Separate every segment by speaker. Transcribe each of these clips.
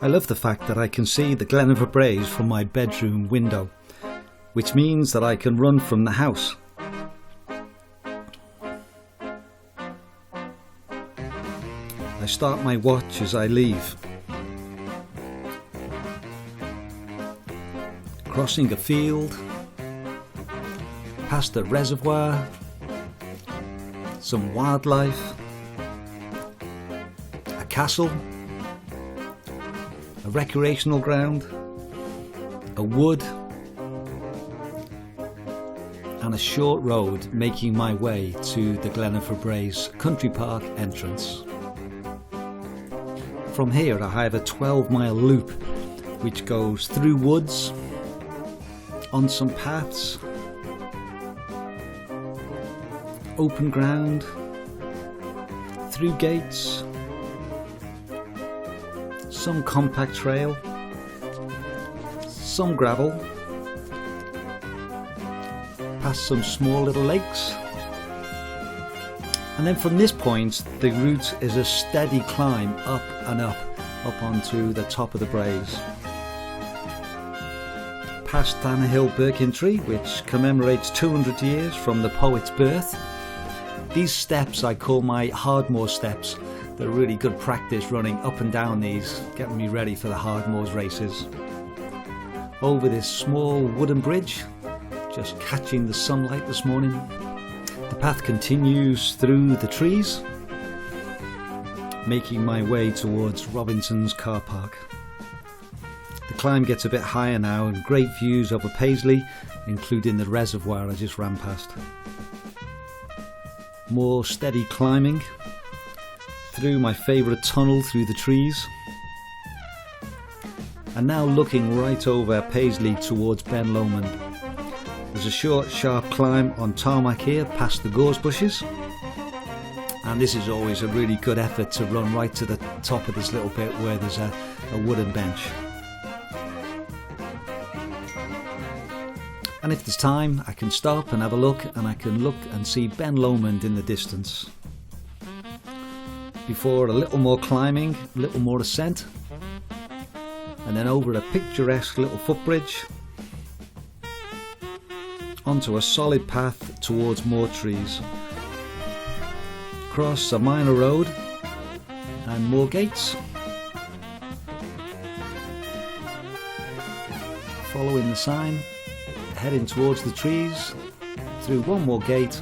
Speaker 1: I love the fact that I can see the Gleniffer Braes from my bedroom window, which means that I can run from the house. I start my watch as I leave. Crossing a field, past a reservoir, some wildlife, a castle, a recreational ground, a wood, and a short road making my way to the Gleniffer Braes Country Park entrance. From here I have a 12-mile loop which goes through woods, on some paths, open ground, through gates, some compact trail, some gravel, past some small little lakes, and then from this point the route is a steady climb up and up onto the top of the Braes. Past Tannehill Birkin Tree, which commemorates 200 years from the poet's birth. These steps I call my Hardmoor steps. They're really good practice running up and down these, getting me ready for the Hardmoors races. Over this small wooden bridge, just catching the sunlight this morning. The path continues through the trees, making my way towards Robertson's car park. The climb gets a bit higher now and great views over Paisley, including the reservoir I just ran past. More steady climbing through my favourite tunnel through the trees, and now looking right over Paisley towards Ben Lomond. There's a short sharp climb on tarmac here past the gorse bushes, and this is always a really good effort to run right to the top of this little bit where there's a wooden bench. And if there's time I can stop and have a look, and I can look and see Ben Lomond in the distance. Before a little more climbing, a little more ascent, and then over a picturesque little footbridge onto a solid path towards more trees, across a minor road and more gates, following the sign, heading towards the trees, through one more gate,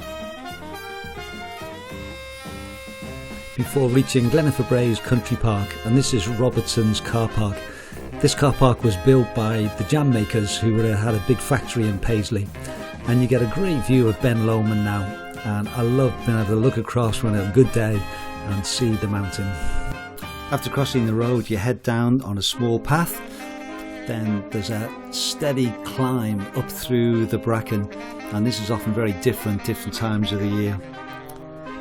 Speaker 1: before reaching Gleniffer Braes Country Park, and this is Robertson's car park. This car park was built by the jam makers who had a big factory in Paisley, and you get a great view of Ben Lomond now, and I love being able to look across when it's a good day and see the mountain. After crossing the road you head down on a small path, then there's a steady climb up through the bracken, and this is often very different times of the year.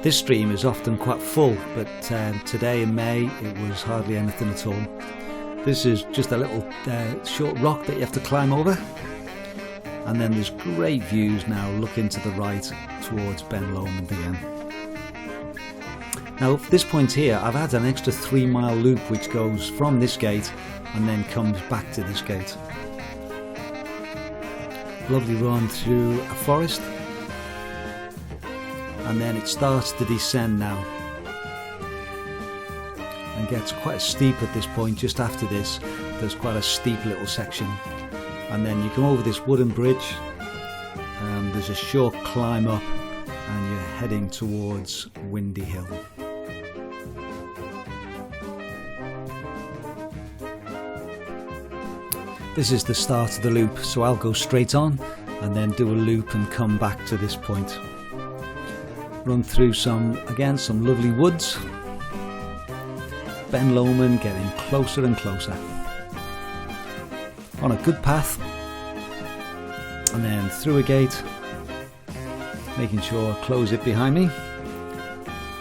Speaker 1: This stream is often quite full, but today in May it was hardly anything at all. This is just a little short rock that you have to climb over, and then there's great views now looking to the right towards Ben Lomond again. Now at this point here I've had an extra 3-mile loop which goes from this gate and then comes back to this gate. Lovely run through a forest, and then it starts to descend now and gets quite steep at this point. Just after this there's quite a steep little section, and then you come over this wooden bridge, and there's a short climb up and you're heading towards Windy Hill. This is the start of the loop, so I'll go straight on and then do a loop and come back to this point. Run through some lovely woods. Ben Lomond getting closer and closer. On a good path, and then through a gate, making sure I close it behind me.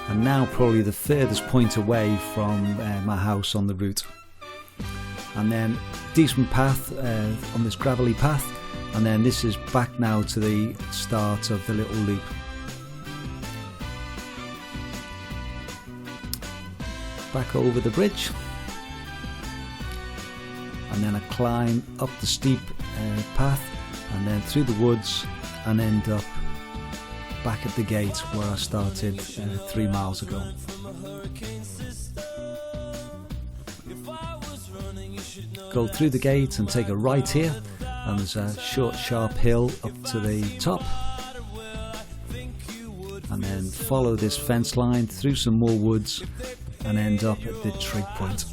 Speaker 1: And now probably the furthest point away from my house on the route. And then decent path on this gravelly path, and then this is back now to the start of the little loop. Back over the bridge, and then I climb up the steep path and then through the woods and end up back at the gate where I started 3 miles ago. Go through the gate and take a right here, and there's a short sharp hill up to the top, and then follow this fence line through some more woods and end up at the Trig point.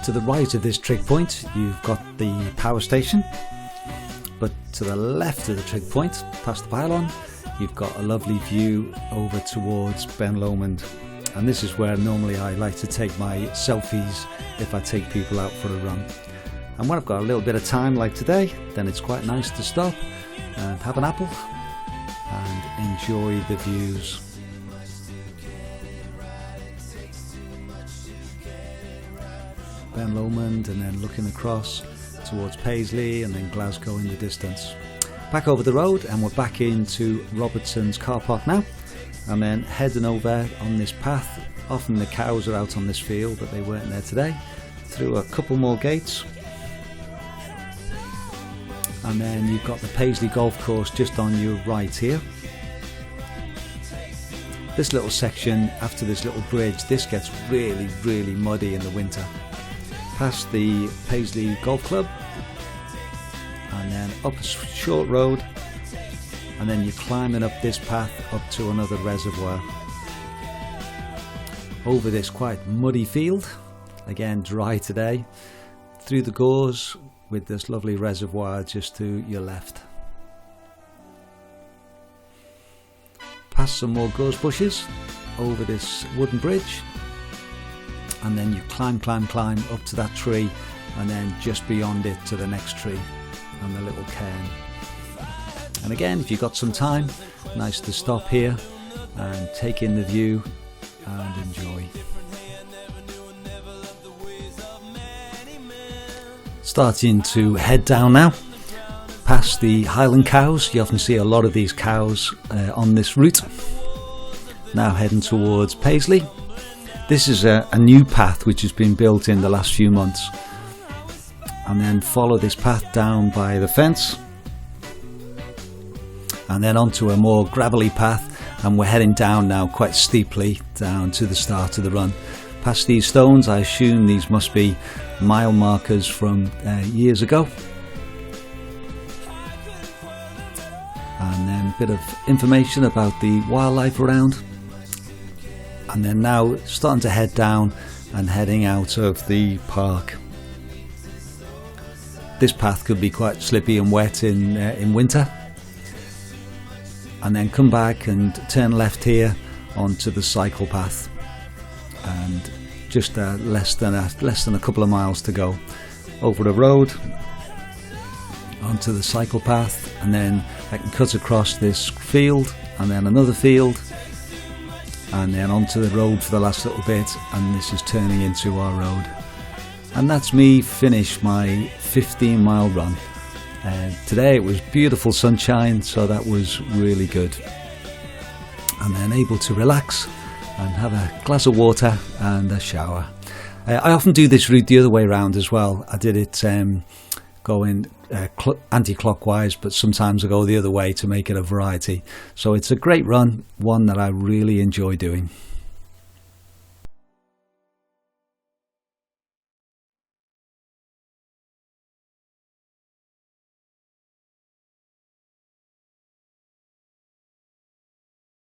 Speaker 1: To the right of this Trig point you've got the power station, but to the left of the Trig point, past the pylon, you've got a lovely view over towards Ben Lomond, and this is where normally I like to take my selfies if I take people out for a run. And when I've got a little bit of time like today, then it's quite nice to stop and have an apple and enjoy the views. Ben Lomond, and then looking across towards Paisley and then Glasgow in the distance. Back over the road, and we're back into Robertson's car park now, and then heading over on this path. Often the cows are out on this field, but they weren't there today. Through a couple more gates, and then you've got the Paisley golf course just on your right here. This little section after this little bridge, this gets really muddy in the winter. Past the Paisley Golf Club, and then up a short road, and then you're climbing up this path up to another reservoir. Over this quite muddy field, again dry today, through the gorse with this lovely reservoir just to your left. Past some more gorse bushes, over this wooden bridge, and then you climb up to that tree, and then just beyond it to the next tree and the little cairn. And again, if you've got some time, nice to stop here and take in the view and enjoy. Starting to head down now, past the Highland cows. You often see a lot of these cows on this route. Now heading towards Paisley. This is a new path which has been built in the last few months, and then follow this path down by the fence and then onto a more gravelly path, and we're heading down now quite steeply down to the start of the run. Past these stones, I assume these must be mile markers from years ago, and then a bit of information about the wildlife around. And then now starting to head down and heading out of the park. This path could be quite slippy and wet in winter. And then come back and turn left here onto the cycle path. And just less than a couple of miles to go. Over the road, onto the cycle path, and then I can cut across this field and then another field, and then onto the road for the last little bit, and this is turning into our road. And that's me finish my 15-mile run. Today it was beautiful sunshine, so that was really good. And then able to relax and have a glass of water and a shower. I often do this route the other way around as well. I did it going anti-clockwise, but sometimes I go the other way to make it a variety. So it's a great run, one that I really enjoy doing.